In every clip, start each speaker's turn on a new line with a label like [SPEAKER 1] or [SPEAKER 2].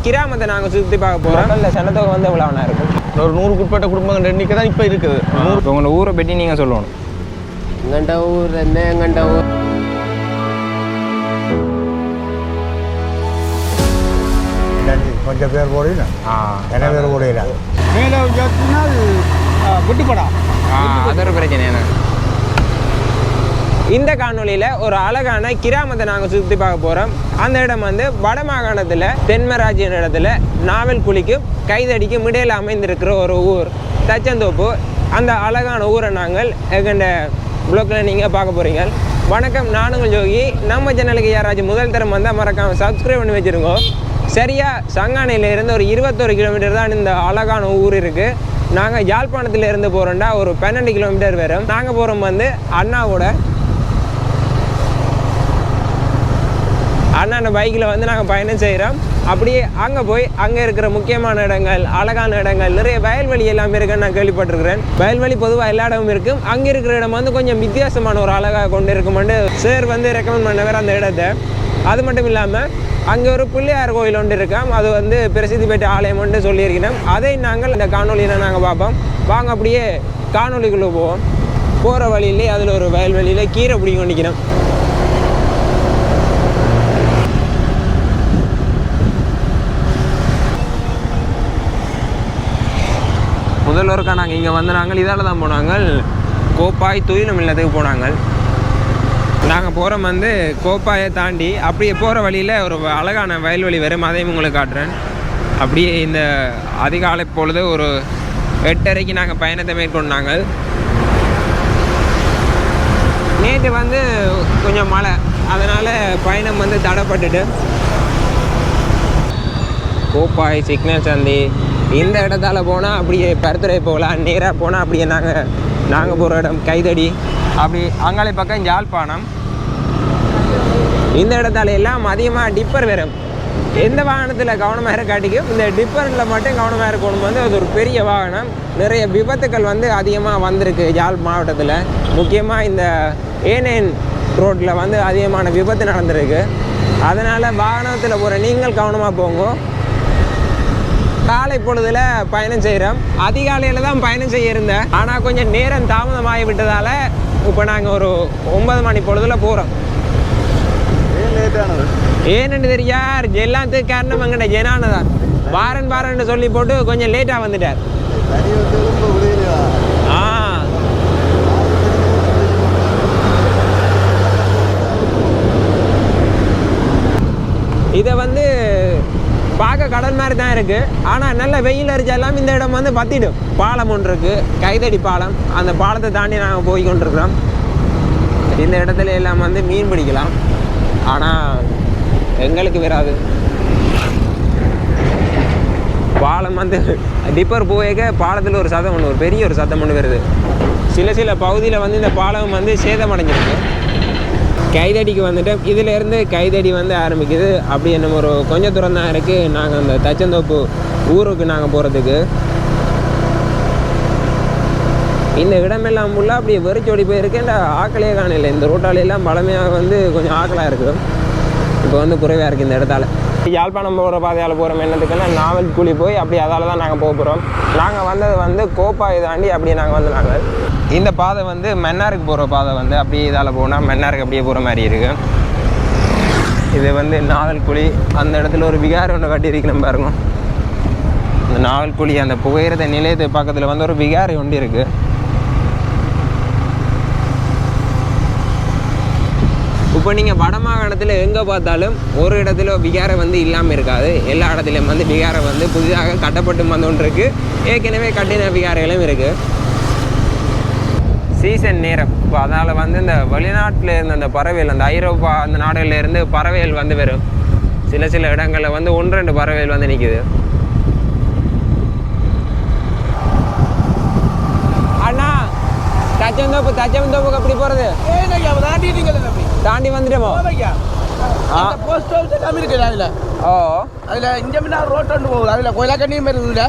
[SPEAKER 1] கிராமத்தை நாங்கள் சுற்றி பார்க்க போகிறோம். இல்லை சனத்தொகை வந்து எவ்வளோனா இருக்கும்?
[SPEAKER 2] ஒரு 100க்குட்பட்ட குடும்பங்கள் எண்ணிக்கை தான் இப்போ இருக்குது.
[SPEAKER 1] இப்போ உங்களை ஊரை பற்றி நீங்கள் சொல்லணும்.
[SPEAKER 3] எங்கண்ட ஊர் என்ன எங்கண்ட ஊர்
[SPEAKER 4] கொஞ்சம் பேர் போடல நிறைய பேர் போடல
[SPEAKER 2] மேலே குட்டிப்படா
[SPEAKER 1] அது ஒரு பிரச்சனை என்ன. இந்த காணொலியில் ஒரு அழகான கிராமத்தை நாங்கள் சுற்றி பார்க்க போகிறோம். அந்த இடம் வந்து வடமாகாணத்தில் தென்மராட்சியின் இடத்துல நாவல்குழிக்கும் கைதடிக்கும் இடையில் அமைந்திருக்கிற ஒரு ஊர் தச்சந்தோப்பு. அந்த அழகான ஊரை நாங்கள் எங்கண்ட ப்ளாக்கில் நீங்கள் பார்க்க போகிறீங்க. வணக்கம், நானுங்கள் ஜோகி. நம்ம சேனலுக்கு யாராச்சும் முதல் தரம் வந்தால் மறக்காமல் சப்ஸ்கிரைப் பண்ணி வச்சுருங்கோ. சரியாக சங்கானையிலேருந்து ஒரு 21 கிலோமீட்டர் தான் இந்த அழகான ஊர் இருக்குது. நாங்கள் யாழ்ப்பாணத்தில் இருந்து போகிறோம்டா ஒரு 12 கிலோமீட்டர் வரும். நாங்கள் போகிறோம் வந்து அண்ணாவோட பைக்கில் வந்து நாங்கள் பயணம் செய்கிறோம். அப்படியே அங்கே போய் அங்கே இருக்கிற முக்கியமான இடங்கள், அழகான இடங்கள், நிறைய வயல்வெளி எல்லாமே இருக்குன்னு நான் கேள்விப்பட்டிருக்கிறேன். வயல்வெளி பொதுவாக எல்லா இடமும் இருக்கும். அங்கே இருக்கிற இடம் வந்து கொஞ்சம் வித்தியாசமான ஒரு அழகாக கொண்டு இருக்குமெண்டு சார் வந்து ரெக்கமெண்ட் பண்ணவர் அந்த இடத்தை. அது மட்டும் இல்லாமல் அங்கே ஒரு பிள்ளையார் கோயில் ஒன்று இருக்கோம். அது வந்து பிரசித்தி பெற்ற ஆலயம் ஒன்று சொல்லியிருக்கிறோம். அதை நாங்கள் இந்த காணொலியில் நாங்கள் பார்ப்போம். வாங்க அப்படியே காணொலிக்குள்ளே போவோம். போகிற வழியிலே அதில் ஒரு வயல்வெளியில் கீரை பிடிக்க கொண்டிக்கிறோம். முதல்வருக்கா நாங்கள் இங்கே வந்து நாங்கள் இதால் தான் போனாங்க. கோப்பாய் துயிலும் இல்லத்துக்கு போனாங்க. நாங்கள் போகிற வந்து கோப்பாயை தாண்டி அப்படியே போகிற வழியில் ஒரு அழகான வயல்வெளி வரும். அதையும் உங்களுக்கு காட்டுறேன். அப்படியே இந்த அதிகாலை பொழுது ஒரு 8:30க்கு நாங்கள் பயணத்தை மேற்கொண்டாங்க. நேற்று வந்து கொஞ்சம் மழை, அதனால் பயணம் வந்து தடைப்பட்டுட்டு கோப்பாய் சிக்னல் சந்தி இந்த இடத்தால போனால் அப்படியே பருத்துறை போகலாம். நேராக போனால் அப்படியே நாங்கள் போகிற இடம் கைதடி, அப்படி அங்காளி பக்கம் யாழ்ப்பாணம். இந்த இடத்தால எல்லாம் அதிகமாக டிப்பர் வரும். எந்த வாகனத்தில் கவனமாக இருக்காட்டிக்கும் இந்த டிப்பரில் மட்டும் கவனமாக இருக்கணும். வந்து அது ஒரு பெரிய வாகனம். நிறைய விபத்துக்கள் வந்து அதிகமாக வந்திருக்கு யாழ் மாவட்டத்தில். முக்கியமாக இந்த ஏனைன் ரோட்டில் வந்து அதிகமான விபத்து நடந்திருக்கு. அதனால் வாகனத்தில் போகிற நீங்கள் கவனமாக போங்க. காலை பொழுதில் பயணம் செய்கிறோம். அதிகாலையில் தான் பயணம் செய்ய இருந்தேன். ஆனால் கொஞ்சம் நேரம் தாமதமாகி விட்டதால் இப்போ நாங்கள் ஒரு 9 மணி பொழுதில் போகிறோம். ஏன்னு தெரியார் எல்லாத்துக்கு காரணம் எங்கிட்ட ஜெனானு தான். பாரன் சொல்லி போட்டு கொஞ்சம் லேட்டாக வந்துட்டார். இதை வந்து பார்க்க கடல் மாதிரி தான் இருக்குது. ஆனால் நல்ல வெயில் அடித்தாலும் இந்த இடம் வந்து பற்றிடும். பாலம் ஒன்று இருக்குது, கைதடி பாலம். அந்த பாலத்தை தாண்டி நாங்கள் போய் கொண்டிருக்கிறோம். இந்த இடத்துல எல்லாம் வந்து மீன் பிடிக்கலாம். ஆனால் எங்களுக்கு வராது. பாலம் வந்து டிப்பர் போக பாலத்தில் ஒரு சத்தம் ஒன்று, ஒரு பெரிய ஒரு சத்தம் ஒன்று வருது. சில பகுதியில் வந்து இந்த பாலம் வந்து சேதமடைஞ்சிருக்கு. கைதடிக்கு வந்துட்டு இதிலேருந்து கைதடி வந்து ஆரம்பிக்குது. அப்படி நம்ம ஒரு கொஞ்சம் தூரம் தான் இருக்குது. நாங்கள் அந்த தச்சந்தோப்பு ஊருக்கு நாங்கள் போகிறதுக்கு இந்த இடமெல்லாம் ஃபுல்லாக அப்படியே வெறிச்சோடி போயிருக்கு. இந்த ஆக்களையே காணல. இந்த ரோட்டாலையெல்லாம் பழமையாக வந்து கொஞ்சம் ஆக்களாக இருக்குது. இப்போ வந்து குறைவாக இருக்குது இந்த இடத்தால. யாழ்ப்பாணம் போகிற பாதையால் போகிறோம். என்னத்துக்குன்னா நாவல்குழி போய் அப்படி அதால் தான் நாங்கள் போக போகிறோம். நாங்கள் வந்தது வந்து கோப்பாயை தாண்டி அப்படியே நாங்கள் வந்து இந்த பாதை வந்து மன்னாருக்கு போகிற பாதை வந்து அப்படியே இதால் போனால் மன்னாருக்கு அப்படியே போகிற மாதிரி இருக்குது. இது வந்து நாவல்குழி. அந்த இடத்துல ஒரு விகாரை ஒன்று கட்டியிருக்கணும் பாருங்க. இந்த நாவல்குழி அந்த புகையிரத நிலையத்து பக்கத்தில் வந்து ஒரு விகாரை ஒன்று இருக்குது. இப்போ நீங்கள் வடமாகாணத்தில் எங்கே பார்த்தாலும் ஒரு இடத்துல விகாரை வந்து இல்லாமல் இருக்காது. எல்லா இடத்துலையும் வந்து விகாரை வந்து புதிதாக கட்டப்பட்டு வந்து ஒன்று இருக்குது. ஏற்கனவே கட்டின விகாரைகளும் இருக்குது. சீசன் நேரம் இப்போ அதனால் வந்து இந்த வெளிநாட்டில் இருந்த அந்த பறவைகள், அந்த ஐரோப்பா அந்த நாடுகளிலேருந்து பறவைகள் வந்து வரும். சில இடங்களில் வந்து 1-2 பறவைகள் வந்து நிற்குது. அண்ணா தச்சந்தோப்புக்கு அப்படி போகிறது தாண்டி வந்துட்டோமோ?
[SPEAKER 3] போஸ்ட் ஆஃபீஸ் இருக்குது அதில். அதில் இங்கே ரோட் ஒன்று போகுது. அதில் கோயிலாக்கண்ணியும் இருக்குதுல.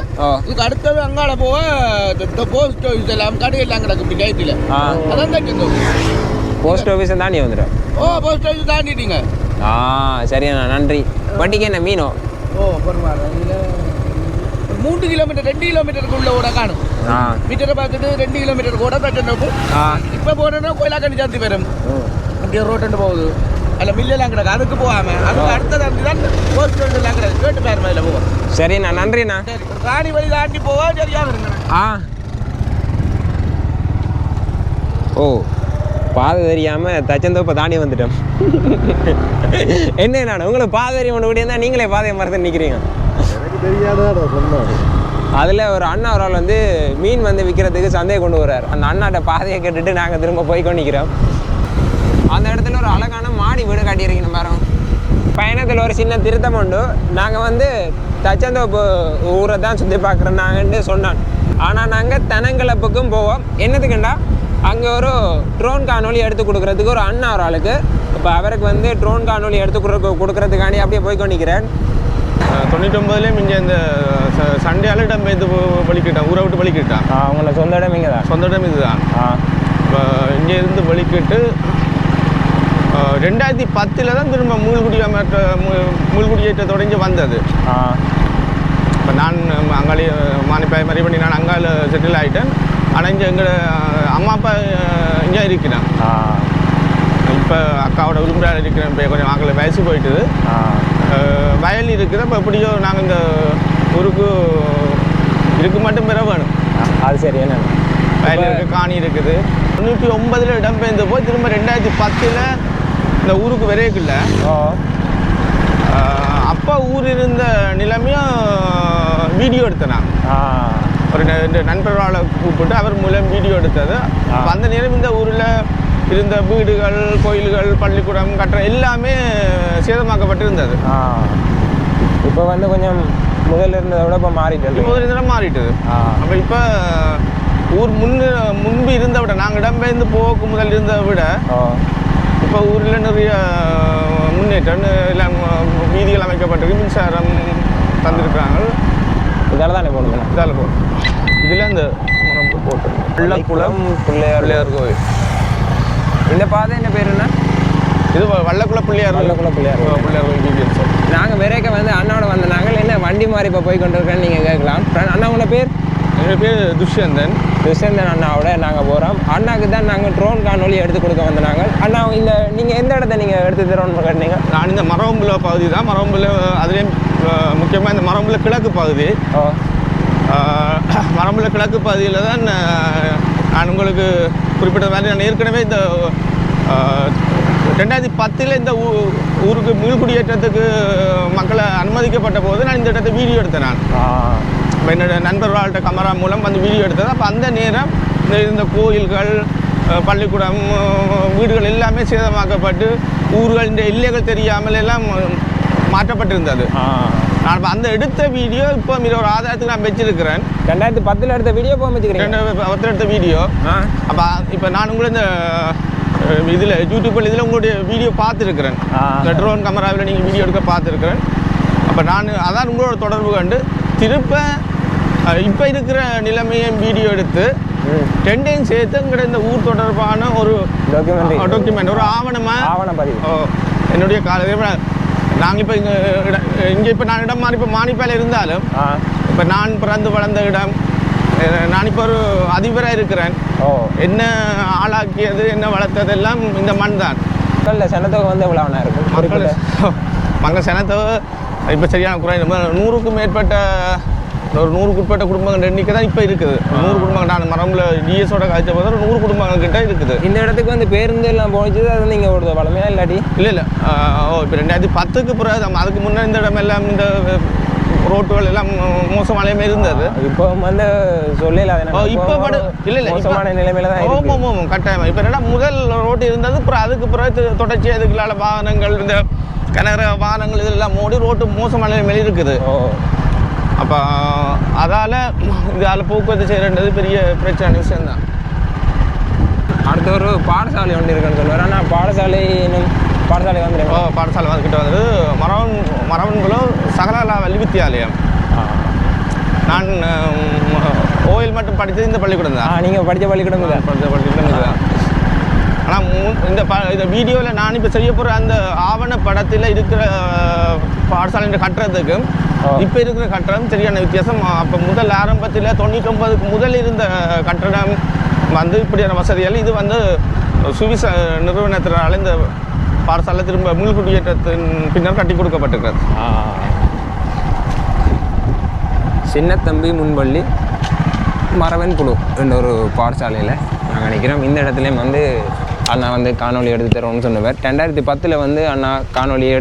[SPEAKER 3] இதுக்கு அடுத்தது அங்கால போக போஸ்ட் ஆஃபீஸ் எல்லாம் கடை எல்லாம் கிடக்கு கைத்தில். அதான் தச்சந்தோப்பு.
[SPEAKER 1] போஸ்ட் ஆஃபீஸை தாண்டி வந்துடும்.
[SPEAKER 3] போஸ்ட் ஆஃபீஸ் தாண்டிட்டீங்க.
[SPEAKER 1] சரிண்ணா, நன்றி. வண்டிக்கு என்ன மீனோ?
[SPEAKER 3] ஓ பெருமாள் இதில் 3 கிலோமீட்டர் 2 கிலோமீட்டருக்குள்ள கூட காணும் மீட்டரை பார்த்துட்டு 2 கிலோமீட்டர் கூட தச்சந்தோப்பு இப்போ போனோன்னா கோயிலாக்கண்ணி சாந்தி பெறும் அப்படியே ரோட்டு போகுது அதில் மில்லெல்லாம் கிடக்கு அதுக்கு போகாமல் அதுக்கு அடுத்தது தான் போஸ்ட் எல்லாம் கிடக்கு கேட்டு பாருமா அதில் போவோம்
[SPEAKER 1] சரிண்ணா நன்றிண்ணா
[SPEAKER 3] சரி ராணி வழி தாண்டி போவா சரியா வருங்கண்ணா
[SPEAKER 1] ஆ ஓ பாதை தெரியாமல் தச்சந்தோப்பை தாண்டி வந்துட்டோம் என்ன நான் உங்களுக்கு பாதை தெரியும் ஒன்று இருந்தால் நீங்களே பாதையை மறந்து நிற்கிறீங்க
[SPEAKER 4] எனக்கு தெரியாத சொன்னாரு
[SPEAKER 1] அதில் ஒரு அண்ணா ஒரு ஆள் வந்து மீன் வந்து விற்கிறதுக்கு சந்தையை கொண்டு வர்றார் அந்த அண்ணாட்ட பாதையை கேட்டுட்டு நாங்கள் திரும்ப போய் கொண்டு நிற்கிறோம் அந்த இடத்துல ஒரு அழகான மாடி வீடு காட்டியிருக்கணும் பாருங்க பயணத்தில் ஒரு சின்ன திருத்தம் உண்டு நாங்கள் வந்து தச்சந்தோப்பு ஊரை தான் சுற்றி பார்க்குறோம் நாங்கன்னு சொன்னான் ஆனால் நாங்கள் தெனங்கிழப்புக்கும் போவோம் என்னதுக்குண்டா அங்கே ஒரு ட்ரோன் காணொலி எடுத்து கொடுக்குறதுக்கு ஒரு அண்ணா ஒரு ஆளுக்கு இப்போ அவருக்கு வந்து ட்ரோன் காணொலி எடுத்து கொடுக்குறதுக்காண்டி அப்படியே போய் கொண்டிக்கிறேன்
[SPEAKER 2] 99லேயும் இங்கே இந்த சண்டையால் இடம் பெய்து வலிக்கிட்டான் ஊரை விட்டு வலிக்கிட்டான்
[SPEAKER 1] அவங்கள சொந்த இடம் இங்கே தான்
[SPEAKER 2] சொந்த இடம் இதுதான் இப்போ இங்கே இருந்து வலிக்கிட்டு 2010 தான் திரும்ப மூழ்குடியேற்றத்தோட இங்கே வந்தது இப்போ நான் அங்காளி மானிப்பாய் மாதிரி பண்ணி நான் அங்கால செட்டில் ஆகிட்டேன் ஆனால் இங்கே எங்களோட அம்மா அப்பா இங்கே இருக்கிறேன் இப்போ அக்காவோட விரும்புகிறாள் இருக்கிறேன் இப்போ கொஞ்சம் ஆக்களை வயசு போயிட்டுது வயல் இருக்குது இப்போ எப்படியோ நாங்கள் இந்த ஊருக்கு இதுக்கு மட்டும் பெற வேணும்
[SPEAKER 1] அது சரி என்ன
[SPEAKER 2] வயல் இருக்குது காணி இருக்குது 99 இடம்பெயர்ந்து போய் திரும்ப 2010 இந்த ஊருக்கு விரைக்குள்ள அப்போ ஊர் இருந்த நிலைமையும் வீடியோ எடுத்தேன் நான் ஒரு நண்பர்களால் கூப்பிட்டு அவர் மூலம் வீடியோ எடுத்தது அப்போ அந்த நேரம் இந்த ஊரில் இருந்த வீடுகள் கோயில்கள் பள்ளிக்கூடம் கட்டடம் எல்லாமே சேதமாக்கப்பட்டிருந்தது
[SPEAKER 1] இப்போ வந்து கொஞ்சம் முதல்ல இருந்ததை விட இப்போ மாறிட்டு
[SPEAKER 2] முதல் இருந்ததை மாறிட்டுது அப்போ இப்போ ஊர் முன்பு இருந்த விட நாங்கள் இடம்பெயர்ந்து போக்கு முதல் இருந்ததை விட இப்போ ஊரில் நிறைய முன்னேற்றம் எல்லாம் வீதிகள் அமைக்கப்பட்டிருக்கு மின்சாரம் தந்திருக்கிறாங்க
[SPEAKER 1] இதால் தானே போகணும்
[SPEAKER 2] இதால் போகணும் இதில் இந்த போட்டு வெள்ளக்குளம் பிள்ளையார் கோயில்
[SPEAKER 1] இந்த பாதை என்ன பேர் என்ன
[SPEAKER 2] இது வள்ளக்குள பிள்ளையார்
[SPEAKER 1] பிள்ளையார்
[SPEAKER 2] கோயில் டீட்டெயில்ஸ்
[SPEAKER 1] நாங்கள் விரைக்க வந்து அண்ணாவோட வந்த நாங்கள் என்ன வண்டி மாதிரி இப்போ போய் கொண்டு இருக்கேன்னு நீங்கள் கேட்கலாம் அண்ணா உங்களோட பேர்
[SPEAKER 2] என்னோட பேர் துஷ்யந்தன்
[SPEAKER 1] அண்ணாவோட நாங்கள் போகிறோம் அண்ணாவுக்கு தான் நாங்கள் ட்ரோன் காணொலி எடுத்து கொடுக்க வந்த நாங்கள் அண்ணா இந்த நீங்கள் எந்த இடத்த நீங்கள் எடுத்து தரோன்னு கேட்டீங்க
[SPEAKER 2] நான் இந்த மரவம்புல பகுதி தான் மரவம்புல அதுலேயும் முக்கியமாக இந்த மரவம்புல கிழக்கு பகுதி மரம்புல கிழக்கு பகுதியில் தான் நான் உங்களுக்கு குறிப்பிட்ட மாதிரி நான் ஏற்கனவே இந்த 2010 இந்த ஊருக்கு மீள்குடியேற்றத்துக்கு மக்களை அனுமதிக்கப்பட்ட போது நான் இந்த இடத்த வீடியோ எடுத்தேன் நான் இப்போ என்னோடய நண்பர்கள்ட்ட கேமரா மூலம் வந்து வீடியோ எடுத்தது அப்போ அந்த நேரம் இந்த கோயில்கள் பள்ளிக்கூடம் வீடுகள் எல்லாமே சேதமாக்கப்பட்டு ஊர்களின் எல்லைகள் தெரியாமல் எல்லாம் மாற்றப்பட்டிருந்தது நான் இப்போ அந்த எடுத்த வீடியோ இப்போ ஒரு ஆதாரத்துக்கு நான் வச்சிருக்கிறேன்
[SPEAKER 1] 2010 எடுத்த வீடியோ போக வச்சுக்கிறேன்
[SPEAKER 2] 2010 எடுத்த வீடியோ அப்போ இப்போ நான் உங்களை இந்த இதில் யூடியூப்பில் இதில் உங்களுடைய வீடியோ பார்த்துருக்குறேன் இந்த ட்ரோன் கேமராவில் நீங்கள் வீடியோ எடுக்க பார்த்துருக்குறேன் அப்போ நான் அதான் உங்களோட தொடர்பு கண்டு திருப்ப இப்போ இருக்கிற நிலைமையை வீடியோ எடுத்து ரெண்டையும் சேர்த்து எங்கட இந்த ஊர் தொடர்பான ஒரு டாக்குமெண்ட் ஒரு ஆவணம் பதிவு என்னுடைய கால நாங்கள் இப்போ இங்கே இப்போ நான் இடம் மாறி இப்போ மானிப்பாயில் இருந்தாலும் இப்போ நான் பிறந்து வளர்ந்த இடம் நான் இப்போ ஒரு அதிபராக இருக்கிறேன் என்ன ஆளாக்கியது என்ன வளர்த்தது எல்லாம் இந்த மண் தான்
[SPEAKER 1] மக்கள் சனத்தொகை வந்து எவ்வளோ இருக்கும்
[SPEAKER 2] மக்கள் சனத்தொகை இப்போ சரியான குறை 100க்கும் மேற்பட்ட ஒரு 100க்கு உட்பட்ட குடும்பங்கள் எண்ணிக்கை தான் இப்போ இருக்குது 100 குடும்பங்கள் நான் மரம்ல டிஎஸோட காய்ச்ச போது ஒரு 100 குடும்பங்கள் கிட்ட இருக்குது
[SPEAKER 1] இந்த இடத்துக்கு வந்து பேருந்து எல்லாம் போச்சு அது வந்து இங்கே ஓடுது வளமையா இல்லாட்டி
[SPEAKER 2] இல்லை இப்போ 2010க்கு பிறகு அதுக்கு முன்னே இந்த இடம் எல்லாம் இந்த ரோட்டுகள் எல்லாம் மோசமானமே இருந்தது
[SPEAKER 1] இப்போ வந்து சொல்லல
[SPEAKER 2] இப்போ இல்லை
[SPEAKER 1] மோசமான நிலைமையில தான்
[SPEAKER 2] கட்டாயமா இப்போ என்னன்னா முதல் ரோட்டு இருந்தது அப்புறம் அதுக்கு பிறகு தொடர்ச்சி அதுக்குள்ளால வாகனங்கள் இந்த கனரக வாகனங்கள் இதெல்லாம் மோடி ரோட்டு மோசமான நிலைமையில் இருக்குது அப்போ அதால் இதால் போக்குவரத்து செய்யறது பெரிய பிரச்சனை விஷயம்தான்
[SPEAKER 1] அடுத்த ஒரு பாடசாலை ஒன்று இருக்குன்னு சொல்லுவார் ஆனால் பாடசாலை வந்து
[SPEAKER 2] பாடசாலை வந்துக்கிட்ட வந்து மரவன்குளம் சகலகலா வள்ளி வித்தியாலயம் நான் ஓயில் மட்டும் படித்தது இந்த பள்ளிக்கூடம் தான்
[SPEAKER 1] நீங்கள் படித்த பள்ளிக்கூடம் தான்
[SPEAKER 2] படித்த பள்ளிக்கூடம் தான் ஆனால் இந்த வீடியோவில் நான் இப்போ செய்ய போகிற அந்த ஆவண படத்தில் இருக்கிற பாடசாலை கட்டுறதுக்கும் இப்போ இருக்கிற கட்டடம் சரியான வித்தியாசம். அப்போ முதல் ஆரம்பத்தில் 99க்கு முதல் இருந்த கட்டடம் வந்து இப்படியான வசதிகள் இது வந்து சுவிஸ் நிறுவனத்தினால இந்த பாடசாலை திரும்ப மீள்குடியேற்றத்தின் பின்னர் கட்டி கொடுக்கப்பட்டிருக்கிறது.
[SPEAKER 1] சின்னத்தம்பி முன்பள்ளி மரவன் குழு என்ற ஒரு பாடசாலையில் நாங்கள் நினைக்கிறோம். இந்த இடத்துலையும் வந்து அண்ணா வந்து காணொலி எடுத்து தரோம்னு சொன்னவர். 2010 வந்து அண்ணா காணொலியை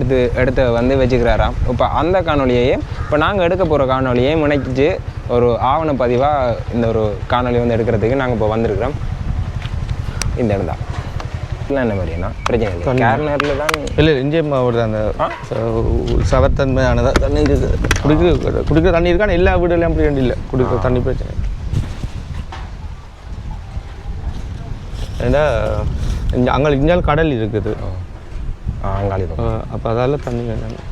[SPEAKER 1] எடுத்து வந்து வச்சுக்கிறாராம். இப்போ அந்த காணொலியையும் இப்போ நாங்கள் எடுக்க போகிற காணொலியையும் இணைச்சி ஒரு ஆவண பதிவாக இந்த ஒரு காணொலி வந்து எடுக்கிறதுக்கு நாங்கள் இப்போ வந்திருக்கிறோம். இந்த இடம் தான் இல்லை என்ன மாதிரினா பிரச்சனை இல்லை. கேர்னரில் தான்
[SPEAKER 2] இல்லை இங்கே ஒரு அந்த சவத்தன்மையானதாக தண்ணி இருக்குது. குடிக்கிற தண்ணி இருக்கான்னு எல்லா வீடுலையும் அப்படி வேண்டி இல்லை. குடிக்கிற தண்ணி பிரச்சனை ஏன்னா அங்கே இஞ்சால் கடல் இருக்குது
[SPEAKER 1] அங்காளி.
[SPEAKER 2] அப்போ அதால் தண்ணி வேணும்.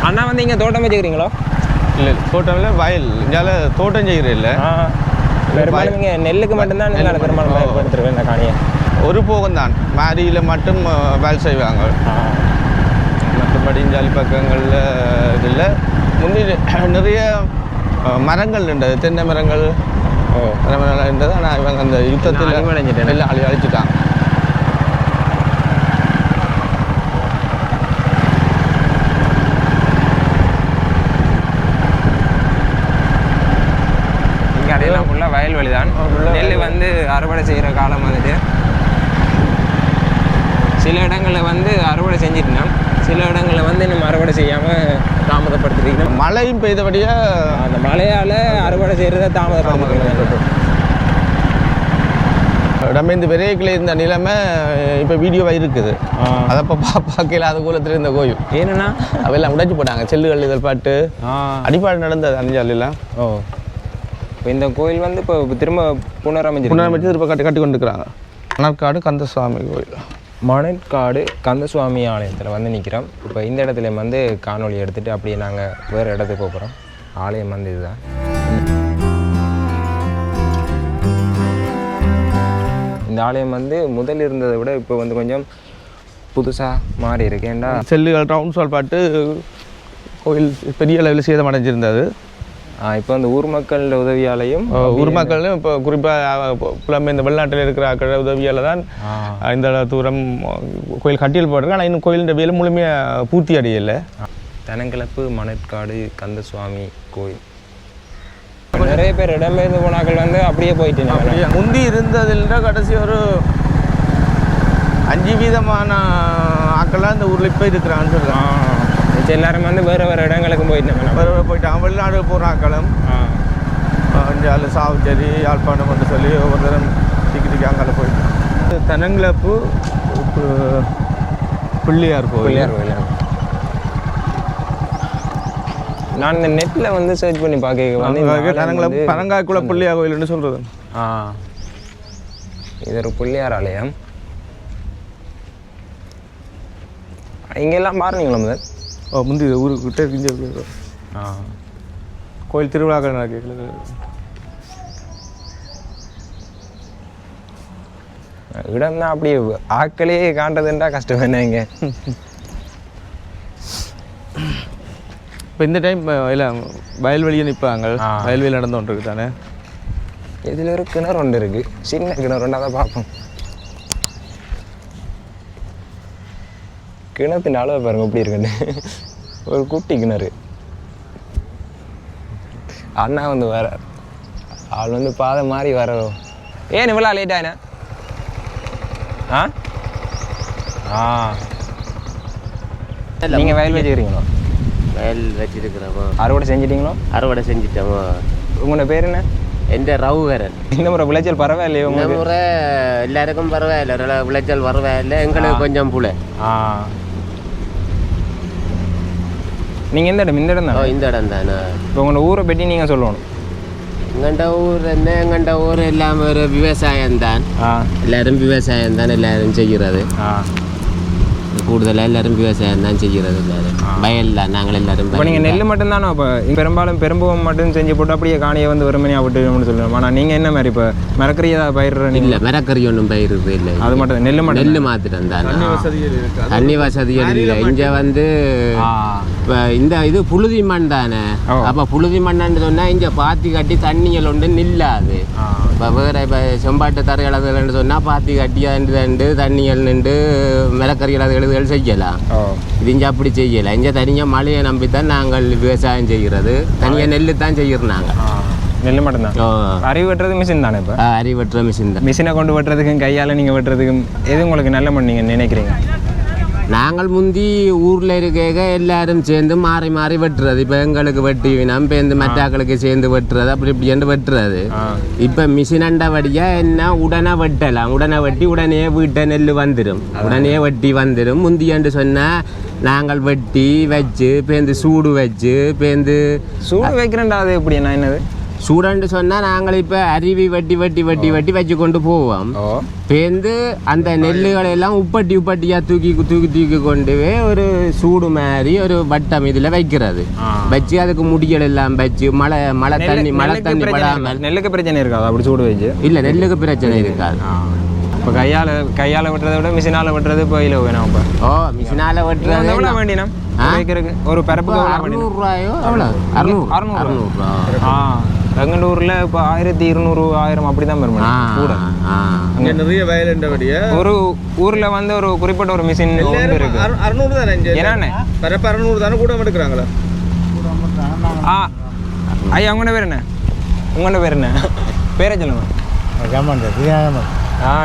[SPEAKER 1] அண்ணா வந்து இங்கே தோட்டம் வச்சுக்கிறீங்களோ?
[SPEAKER 2] இல்லை தோட்டம்ல வயல் இங்கால தோட்டம் செய்கிற இல்லை.
[SPEAKER 1] பெரும்பாலும் நீங்கள் நெல்லுக்கு மட்டும்தான் நீங்கள் பெரும்பாலும் பயன்படுத்துருவேன் இந்த காணியை.
[SPEAKER 2] ஒரு போகம் தான் மாரியில் மட்டும் வேலை செய்வாங்க. மற்றபடி ஜாலி பக்கங்களில் இதில் முந்தி நிறைய மரங்கள் இருந்தது. தென்னை மரங்கள் மரங்கள் இருந்தது. ஆனால் இவங்க அந்த யுத்தத்தில் எல்லாம் அழிச்சிட்டாங்க.
[SPEAKER 1] அதையெல்லாம் ஃபுல்லாக வயல்வெளி தான். நெல் வந்து அறுவடை செய்கிற காலம் வந்துட்டு சில இடங்களில் வந்து அறுவடை செஞ்சிட்டோம், சில இடங்களில் வந்து இன்னும் அறுவடை செய்யாமல் தாமதப்படுத்திருக்கோம்.
[SPEAKER 2] மழையும் பெய்தபடியாக
[SPEAKER 1] அந்த மழையால் அறுவடை செய்கிறத தாமதப்படுத்திருக்கோம்.
[SPEAKER 2] நம்ம இந்த விரைக்கில் இருந்த நிலைமை இப்போ வீடியோவாக இருக்குது. அதை இப்போ பார்க்கல அது கூலத்தில் இருந்த கோயில்
[SPEAKER 1] ஏன்னா
[SPEAKER 2] அவையெல்லாம் உடைச்சி போட்டாங்க. செல்லுகள் இதில் பாட்டு அடிப்பாடு நடந்தது அஞ்சாலாம்.
[SPEAKER 1] இப்போ இந்த கோயில் வந்து இப்போ திரும்ப புனரமைச்சு
[SPEAKER 2] திரும்ப கட்டி கொண்டு இருக்கிறாங்க. மணற்காடு கந்தசுவாமி கோயில்.
[SPEAKER 1] மணற்காடு கந்தசுவாமி ஆலயத்தில் வந்து நிற்கிறோம். இப்போ இந்த இடத்துல வந்து காணொலி எடுத்துகிட்டு அப்படியே நாங்கள் வேறு இடத்துக்கு போகிறோம். ஆலயம் வந்து இதுதான். இந்த ஆலயம் வந்து முதல் இருந்ததை விட இப்போ வந்து கொஞ்சம் புதுசாக மாறி இருக்கு. ஏன்டா
[SPEAKER 2] செல்லுகள் ரவுண்ட் சால் பாட்டு கோயில் பெரிய அளவில் சேதமடைஞ்சிருந்தது.
[SPEAKER 1] இப்போ அந்த ஊர் மக்கள் உதவியாலையும்
[SPEAKER 2] ஊர் மக்களும் இப்போ குறிப்பாக புலம்பெயர் இந்த வெளிநாட்டில் இருக்கிற உதவியால் தான் இந்த தூரம் கோயில் கட்டியல் போடுறாங்க. ஆனால் இன்னும் கோயிலின் வேலை முழுமையாக பூர்த்தி அடையலை.
[SPEAKER 1] தெனங்கிழப்பு மணற்காடு கந்தசுவாமி கோயில் நிறைய பேர் இடம்பெயர்ந்து போனாக்கள் வந்து அப்படியே போயிட்டு
[SPEAKER 2] முந்தி இருந்ததுல கடைசி ஒரு 5% ஆக்கள்லாம் இந்த ஊரில் இப்போ இருக்கிறான்னு சொல்கிறாங்க.
[SPEAKER 1] எல்லாரும் வந்து வேறு வேறு இடங்களுக்கும்
[SPEAKER 2] போயிட்டாங்க. வெளிநாடு போகிற ஆக்களும் அஞ்சால் சாவுச்சேரி யாழ்ப்பாணம் என்று சொல்லி ஒவ்வொரு தரம் டிக்கெட்டுக்கு அங்கால போயிட்டு தெனங்கிழப்பு பிள்ளையார் கோயில்.
[SPEAKER 1] நான் இந்த நெட்டில் வந்து சர்ச் பண்ணி பார்க்க
[SPEAKER 2] தெனங்கிழப்பு பரங்காய்க்குள்ள பிள்ளையார் கோயில்னு சொல்கிறது.
[SPEAKER 1] இது ஒரு பிள்ளையார் ஆலயம். இங்கெல்லாம் பாருங்களா முதல்
[SPEAKER 2] முந்தி ஊருக்கிட்ட இருக்கின்ற கோயில் திருவிழாக்கள் நடக்கிறது.
[SPEAKER 1] இடம் தான் அப்படி ஆக்களே காண்றதுன்றா கஷ்டம் என்ன இங்கே.
[SPEAKER 2] இப்போ இந்த டைம் இல்லை வயல்வெளியை நிற்பாங்க. வயல்வெளி நடந்து கொண்டு இருக்கு தானே.
[SPEAKER 1] இதில் ஒரு கிணறு ஒன்று இருக்குது, சின்ன கிணறு ஒன்று. அதை பார்ப்போம். கிணத்தின் அளவு பாருங்க எப்படி இருக்குன்னு. ஒரு குட்டி கிணறு. அண்ணா வந்து வர ஆள் வந்து பாதை மாதிரி வரோம். ஏன் இவ்வளோ லேட் ஆயினா? நீங்கள் வயல் வச்சுக்கிறீங்களோ?
[SPEAKER 5] வயல் வச்சிருக்கிறோமோ.
[SPEAKER 1] அறுவடை செஞ்சிட்டீங்களோ?
[SPEAKER 5] அறுவடை செஞ்சிட்டோமோ.
[SPEAKER 1] உங்களோட பேர் என்ன?
[SPEAKER 5] எந்த ரவுகரன்.
[SPEAKER 1] இந்த முறை விளைச்சல் பரவாயில்லையே?
[SPEAKER 5] இந்த முறை எல்லாருக்கும் பரவாயில்ல, விளைச்சல் பரவாயில்ல. எங்களுக்கு கொஞ்சம் புல.
[SPEAKER 1] நீங்கள் எந்த இடம்? இந்த இடம் தான்.
[SPEAKER 5] இந்த இடம் தானே.
[SPEAKER 1] இப்போ உங்களோட ஊரை பற்றி நீங்கள் சொல்லணும்.
[SPEAKER 5] எங்கண்ட ஊர் என்ன எங்கண்ட ஊர் எல்லாம் ஒரு விவசாயம்தான். எல்லாரும் விவசாயம்தான் எல்லாரும் செய்கிறது. கூடுதலாக எல்லாரும் விவசாயம் தான் செய்கிறது. எல்லாரும் வயல் தான். நாங்கள் எல்லாரும்
[SPEAKER 1] இப்போ நீங்கள் நெல் மட்டும்தானே இப்போ பெரும்பாலும் பெரும்புவம் மட்டும் செஞ்சு போட்டு அப்படியே காணியை வந்து வெறுமனையாக விட்டுன்னு சொல்லுவோம். ஆனால் நீங்கள் என்ன மாதிரி இப்போ மரக்கறி ஏதாவது பயிர்
[SPEAKER 5] இல்லை, மரக்கறி ஒன்றும் பயிர்றது இல்லை.
[SPEAKER 1] அது மட்டும் நெல்
[SPEAKER 5] மாத்திரம் தான். தண்ணி வசதிகள் இல்லை இங்கே வந்து. இப்போ இந்த இது புழுதி மண் தானே. அப்போ புழுதி மண்ணான்னு சொன்னால் இங்கே பாத்தி கட்டி தண்ணிகள் ஒன்று நில்லாது. இப்போ வேறு இப்போ செம்பாட்டு தரையளவுன்னு சொன்னால் பாத்தி கட்டி தண்டு தண்ணிகள் நின்று மரக்கறிகள் அது எழுதுகள் செய்யலாம். இது இங்கே அப்படி செய்யலாம். இங்கே தனியாக மழையை நம்பித்தான் நாங்கள் விவசாயம் செய்கிறது. தனியாக நெல் தான் செய்கிறோம் நாங்கள்.
[SPEAKER 1] நெல் மட்டும்தான். அறிவு வெட்டுறது மிஷின் தானே? இப்போ
[SPEAKER 5] அறிவு வெட்டுற மிஷின் தான்.
[SPEAKER 1] மிஷினை கொண்டு வெட்டுறதுக்கும் கையால் நீங்கள் வெட்டுறதுக்கும் எது உங்களுக்கு நல்ல மண் நீங்கள் நினைக்கிறீங்க?
[SPEAKER 5] நாங்கள் முந்தி ஊரில் இருக்க எல்லாரும் சேர்ந்து மாறி மாறி வெட்டுறது. இப்போ எங்களுக்கு வெட்டி நம்ம இந்த மற்றாக்களுக்கு சேர்ந்து வெட்டுறது அப்படி இப்படி என்று வெட்டுறது. இப்போ மிஷினண்டபடியாக என்ன உடனே வெட்டலாம். உடனே வெட்டி உடனே வீட்டை நெல் வந்துடும். உடனே வெட்டி வந்துடும். முந்தியன்று சொன்னால் நாங்கள் வெட்டி வச்சு பேருந்து சூடு வச்சு பேருந்து
[SPEAKER 1] சூடு வைக்கிறேன்டா. அது எப்படி என்ன என்னது
[SPEAKER 5] சூடன்னு சொன்னால் நாங்கள் இப்போ அருவி வெட்டி வெட்டி வெட்டி வெட்டி வச்சு கொண்டு போவோம். பேருந்து அந்த நெல்லுகளை எல்லாம் உப்பட்டியாக தூக்கி தூக்கி தூக்கி கொண்டு போய் ஒரு சூடு மாதிரி ஒரு வட்டம் இதில் வைக்கிறது. வச்சு அதுக்கு முடிகள் எல்லாம் வச்சு மழை தண்ணி படாமல்.
[SPEAKER 1] நெல்லுக்கு பிரச்சனை இருக்காது அப்படி சூடு வச்சு?
[SPEAKER 5] இல்லை, நெல்லுக்கு பிரச்சனை இருக்காது.
[SPEAKER 1] இப்போ கையால் வெட்டுறதை விட மிஷினால் வெட்டுறது இப்போ இல்லை வேணும். இப்போ
[SPEAKER 5] மிஷினால் வெட்டுறது
[SPEAKER 1] எவ்வளோ வேண்டினா ஒரு பரப்பு?
[SPEAKER 5] 600 ரூபாயோ அவ்வளோ? 600.
[SPEAKER 1] எங்கள் ஊரில் இப்போ 1200 1000 அப்படி தான் பெறும் கூட.
[SPEAKER 2] இங்கே நிறைய வயலுண்டபடியா
[SPEAKER 1] ஒரு ஊரில் வந்து ஒரு குறிப்பிட்ட ஒரு மிஷின் இருக்கு.
[SPEAKER 2] 600 தானே
[SPEAKER 1] என்னண்ணே?
[SPEAKER 2] பரப்பு 600 தானே கூட எடுக்கிறாங்களா?
[SPEAKER 1] ஐயா உங்களோட பேர் என்ன? உங்களோட பேர் என்ன? பேரை சொல்லுங்க.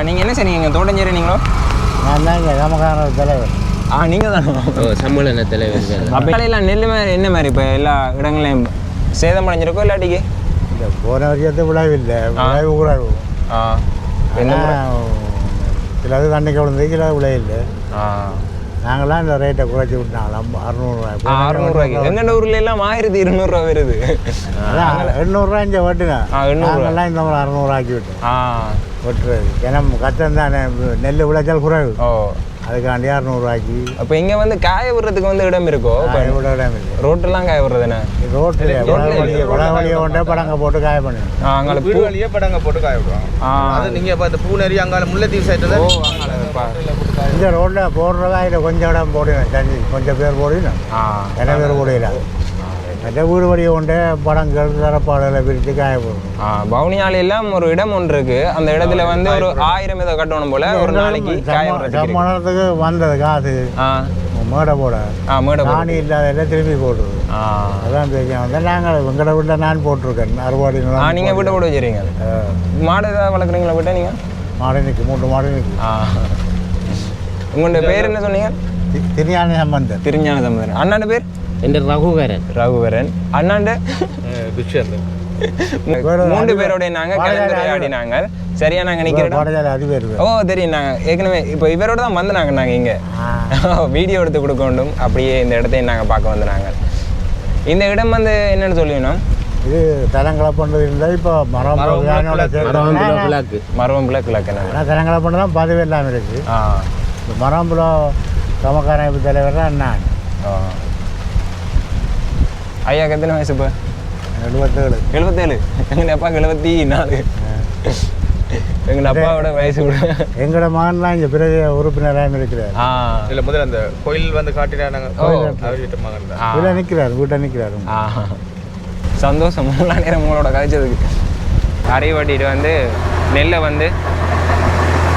[SPEAKER 1] நீங்கள் என்ன செய்றீங்க? தோட்டஞ்சேரி நீங்களோ?
[SPEAKER 4] நான் தான் இங்கே கமக்கார தலைவர்.
[SPEAKER 1] நீங்கள் தானே
[SPEAKER 5] சம்மேளன தலைவர்.
[SPEAKER 1] அப்போ எல்லாம் நெல் மாதிரி என்ன மாதிரி இப்போ எல்லா இடங்களையும் சேதமடைஞ்சிருக்கோ இல்லாட்டிக்கு?
[SPEAKER 4] இல்லை, போன வருஷத்து விளைவில்லை, விளைவு குறைவு. சிலது தண்ணிக்கு விழுந்து சிலது விளையில்லை. நாங்களாம் இந்த ரேட்டை குறைச்சி விட்டாங்களாம்.
[SPEAKER 1] 600 எங்கண்ட ஊர்ல எல்லாம் 1200 வருது.
[SPEAKER 4] அதான் 800 இங்கே வெட்டுனேன். நாங்கள்லாம் இந்த மாதிரி 600 ஆக்கி விட்டோம் வெட்டுறது. ஏன்னா கஷ்டம் தானே, நெல் விளைச்சல் குறைவு. அதுக்காண்டி 600 ஆக்கி.
[SPEAKER 1] அப்போ இங்கே வந்து காய விடுறதுக்கு வந்து இடம் இருக்கோ?
[SPEAKER 4] விட இடம் இல்லை.
[SPEAKER 1] ரோட்டெல்லாம் காய விடுறதுண்ணே?
[SPEAKER 4] ரோட்டில் வழியை கொண்டே படங்க போட்டு காய பண்ணி
[SPEAKER 1] அங்கே
[SPEAKER 2] பூ வழியே படங்க போட்டு காய விடுவாங்க. அது நீங்கள் இப்போ இந்த பூநெறி அங்கால முல்லைத்தீவு சைட்டில்
[SPEAKER 4] இந்த ரோட்டில் போடுற காயில் கொஞ்சம் இடம் போடுவேன். தண்ணி கொஞ்சம் பேர் போடுவேன். நிறைய பேர் போடல. மற்ற வீடு வழியை கொண்டே படங்கள் தரப்பாடலை பிரித்து காய போடுவோம்.
[SPEAKER 1] பவுனியாலையெல்லாம் ஒரு இடம் ஒன்று இருக்கு. அந்த இடத்துல வந்து ஒரு 1000 இதை கட்டணும் போல ஒரு நாளைக்கு.
[SPEAKER 4] சம்மணத்துக்கு வந்தது காசு மேடை போட நாணி இல்லாத திரும்பி போடுறது. அதான் பேசிய வந்தேன். நாங்கள் எங்கட வீட்டில் நான் போட்டிருக்கேன் அறுபாடி.
[SPEAKER 1] நீங்கள் வீட்டை போட்டு வச்சுருங்க. மாடு ஏதாவது வளர்க்குறீங்களா வீட்டை? நீங்கள்
[SPEAKER 4] மாடு நிற்கும், 3 மாடு நிற்கும்.
[SPEAKER 1] உங்களோட பேர் என்ன சொன்னீங்க?
[SPEAKER 4] திருஞான சம்பந்தன்.
[SPEAKER 1] திருஞான சம்பந்தன். அண்ணாண்ட பேர்?
[SPEAKER 5] என் ரகுவரன்.
[SPEAKER 1] அண்ணாண்ட 3 பேரோட நாங்கள் கலந்துரையாடினாங்க. சரியா நாங்கள் நிற்கிறோம். ஓ தெரியும். நாங்கள் ஏற்கனவே இப்போ இவரோட தான் வந்து நாங்கள் இங்கே வீடியோ எடுத்து கொடுக்க வேண்டும். அப்படியே இந்த இடத்தையும் நாங்கள் பார்க்க வந்து நாங்கள். இந்த இடம் வந்து என்னென்னு சொல்லிடணும்.
[SPEAKER 4] இது தலங்களை பண்ணுறது இருந்தால் இப்போ மரவம்புல
[SPEAKER 1] கிழக்கு
[SPEAKER 4] தலங்களை பண்ணதான் பதவி இல்லாமல் இருக்குது. மரவம்புல கமக்காரமைப்பு தலைவர் தான் நான்.
[SPEAKER 1] ஐயாக்கு எத்தனை வயசு இப்போ?
[SPEAKER 4] 77.
[SPEAKER 1] 77. எங்கள் அப்பாவுக்கு 74. எங்கள் அப்பாவோட வயசு கூட.
[SPEAKER 4] எங்களோட மகன்லாம் இங்கே பிறகு உறுப்பினராக இருக்கிறார்.
[SPEAKER 2] இல்லை முதல்ல அந்த கோயில் வந்து காட்டினாங்க.
[SPEAKER 4] வீட்டில் நிற்கிறார்.
[SPEAKER 1] சந்தோஷம். மூணு நேரம் உங்களோட கழிச்சதுக்கு. அரை வட்டிட்டு வந்து நெல்லை வந்து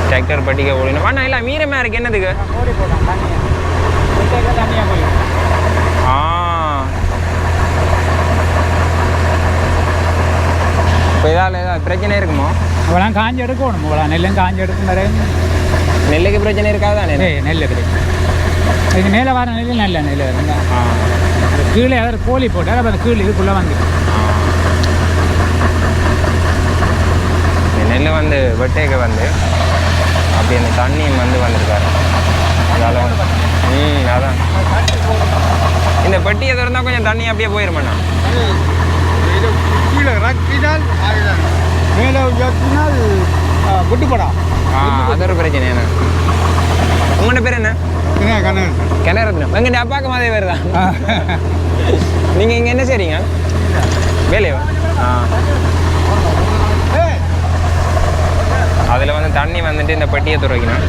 [SPEAKER 1] டிராக்டர் பட்டிக்க ஓடினோம். ஆனால் இல்லை மீறமே இருக்கு. என்னதுக்கு? இப்போ ஏதாவது பிரச்சனை இருக்குமோ?
[SPEAKER 6] இவ்வளோ காஞ்சி எடுக்கணும். இவ்வளோ நெல்லும் காஞ்சி எடுக்கும் நிறைய.
[SPEAKER 1] நெல்லுக்கு பிரச்சனை இருக்காது தானே?
[SPEAKER 6] நெல் பிரச்சனை. இது மேலே வர நெல் நல்ல நெல் இருந்தால் கீழே ஏதாவது கோழி போட்டால் அப்போ அந்த கீழே இதுக்குள்ளே வந்து
[SPEAKER 1] நெல் வந்து வெட்டேக்க வந்து அப்படி அந்த தண்ணியும் வந்து வந்திருக்காரு. அதால் அதான் இந்த பெட்டியை திறந்தால் கொஞ்சம் தண்ணி அப்படியே போயிருமாண்ணா.
[SPEAKER 4] கீழே ரக்கினால் மேலே உயர்த்தினால் குட்டுப்படா.
[SPEAKER 1] அது ஒரு பிரச்சனை என்ன. உங்களோட பேர் என்ன? கிணறு. எங்கள் அப்பாவுக்கு மாதிரி பேர் தான். நீங்கள் இங்கே என்ன செய்றீங்க? வேலையோ? அதில் வந்து தண்ணி வந்துட்டு இந்த பெட்டியை துறைக்கணும்.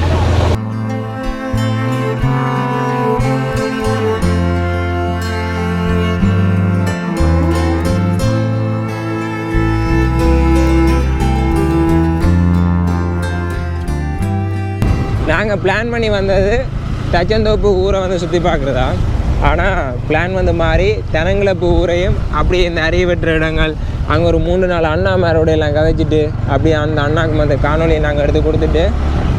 [SPEAKER 1] நாங்கள் பிளான் பண்ணி வந்தது தச்சந்தோப்பு ஊரை வந்து சுற்றி பார்க்குறதா. ஆனால் பிளான் வந்து மாறி தெனங்கிழப்பு ஊரையும் அப்படியே இந்த அரிய வெற்ற இடங்கள் அங்கே ஒரு 3-4 அண்ணாமாரோட எல்லாம் கதைச்சிட்டு அப்படியே அந்த அண்ணாக்கு அந்த காணொலியை நாங்கள் எடுத்து கொடுத்துட்டு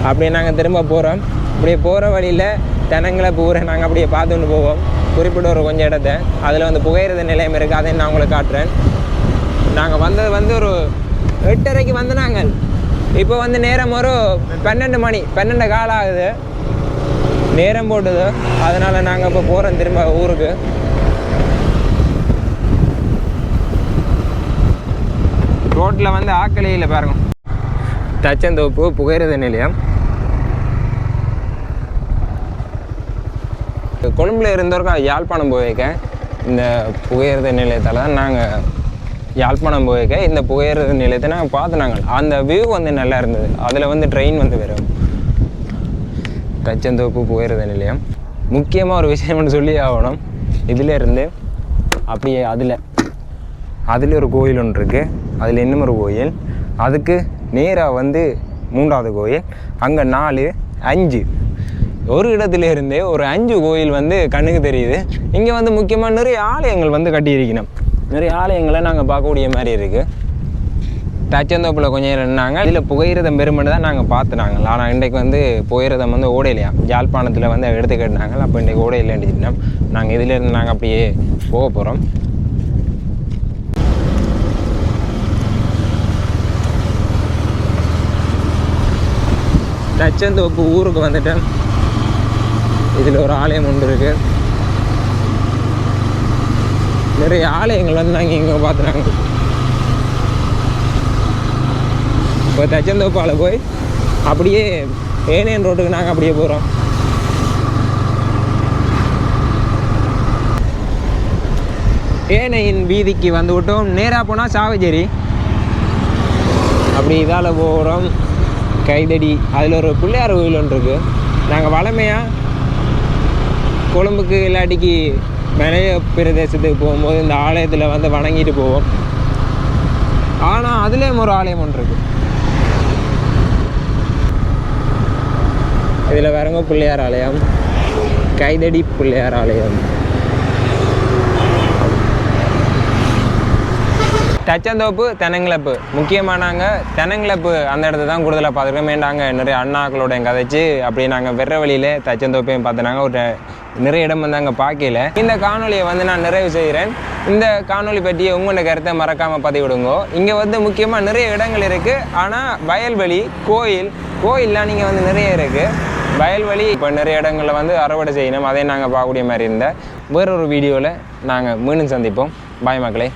[SPEAKER 1] அப்படியே நாங்கள் திரும்ப போகிறோம். அப்படியே போகிற வழியில் தெனங்கிழப்பு ஊரை நாங்கள் அப்படியே பார்த்துட்டு போவோம். குறிப்பிட்ட ஒரு கொஞ்சம் இடத்த அதில் வந்து புகையிறது நிலையம் இருக்குது, அதை நான் உங்களுக்கு காட்டுறேன். நாங்கள் வந்தது வந்து ஒரு 8:30க்கு வந்து நாங்கள் இப்போ வந்து நேரம் ஒரு 12 மணி 12 காலம் ஆகுது நேரம் போட்டுது. அதனால் நாங்கள் இப்போ போகிறோம் திரும்ப ஊருக்கு. ரோட்டில் வந்து ஆக்கலையில் பாருங்க தச்சந்தோப்பு புகையிரத நிலையம். கொழும்புல இருந்தவருக்கா யாழ்ப்பாணம் போயிருக்க இந்த புகையிரத நிலையத்தால் தான் நாங்கள் யாழ்ப்பாணம் போயிருக்க இந்த புகையிரத நிலையத்தை நாங்கள் பார்த்துனாங்க. அந்த வியூ வந்து நல்லா இருந்தது. அதில் வந்து ட்ரெயின் வந்து வரும். தச்சந்தோப்பு புகையிரத நிலையம். முக்கியமாக ஒரு விஷயம் ஒன்று சொல்லி ஆகணும். இதில் இருந்து அப்படியே அதில் ஒரு கோயில் ஒன்று இருக்குது. அதில் இன்னும் ஒரு கோயில், அதுக்கு நேராக வந்து 3வது கோயில், அங்கே 4, 5 ஒரு இடத்துல இருந்தே ஒரு 5 கோயில் வந்து கண்ணுக்கு தெரியுது. இங்கே வந்து முக்கியமாக நிறைய ஆலயங்கள் வந்து கட்டியிருக்கணும். நிறைய ஆலயங்களை நாங்கள் பார்க்கக்கூடிய மாதிரி இருக்குது. தச்சந்தோப்பில் கொஞ்சம் இருந்தாங்க. இதில் புகையிரதம் பெருமண்டு தான் நாங்கள் பார்த்துனாங்க. ஆனால் இன்றைக்கு வந்து புகையிரதம் வந்து ஓடையிலையா யாழ்ப்பாணத்தில் வந்து எடுத்துக்கிட்டாங்க. அப்போ இன்றைக்கு ஓடையிலேன்னு நாங்கள் இதிலேருந்து நாங்கள் அப்படியே போக போகிறோம். தச்சந்தோப்பு ஊருக்கு வந்துட்டேன். இதில் ஒரு ஆலயம் ஒன்று இருக்குது. நிறைய ஆலயங்கள் வந்து நாங்கள் இங்கே பார்த்துனாங்க. இப்போ தச்சந்தோப்பால் போய் அப்படியே ஏனையன் ரோட்டுக்கு நாங்கள் அப்படியே போகிறோம். ஏனையின் வீதிக்கு வந்து விட்டோம். நேராக போனால் சாவச்சேரி. அப்படி இதால் போகிறோம். கைதடி அதில் ஒரு பிள்ளையார் கோயில் ஒன்று இருக்குது. நாங்கள் வளமையாக கொழும்புக்கு இல்லாட்டிக்கு மலைய பிரதேசத்துக்கு போகும்போது இந்த ஆலயத்தில் வந்து வணங்கிட்டு போவோம். ஆனால் அதுலேயும் ஒரு ஆலயம் ஒன்று இருக்குது. இதில் வேறங்க பிள்ளையார் ஆலயம், கைதடி பிள்ளையார் ஆலயம். தச்சந்தோப்பு தெனங்கிழப்பு முக்கியமாக நாங்கள் தெனங்கிழப்பு அந்த இடத்த தான் கூடுதலாக பார்த்துருக்கோமே. நாங்கள் நிறைய அண்ணாக்களோட கதைச்சு அப்படியே நாங்கள் வெற வழியில் தச்சந்தோப்பையும் பார்த்துனாங்க. ஒரு நிறைய இடம் வந்து அங்கே பார்க்கல. இந்த காணொலியை வந்து நான் நிறைவு செய்கிறேன். இந்த காணொலி பற்றிய உங்களோட கருத்தை மறக்காமல் பதிவிடுங்க. இங்கே வந்து முக்கியமாக நிறைய இடங்கள் இருக்குது. ஆனால் வயல்வெளி கோயில்லாம் நீங்கள் வந்து நிறைய இருக்குது. வயல்வெளி இப்போ நிறைய இடங்களில் வந்து அறுவடை செய்யணும். அதே நாங்கள் பார்க்கக்கூடிய மாதிரி இருந்த வேறொரு வீடியோவில் நாங்கள் மீண்டும் சந்திப்போம். பாய் மக்களே.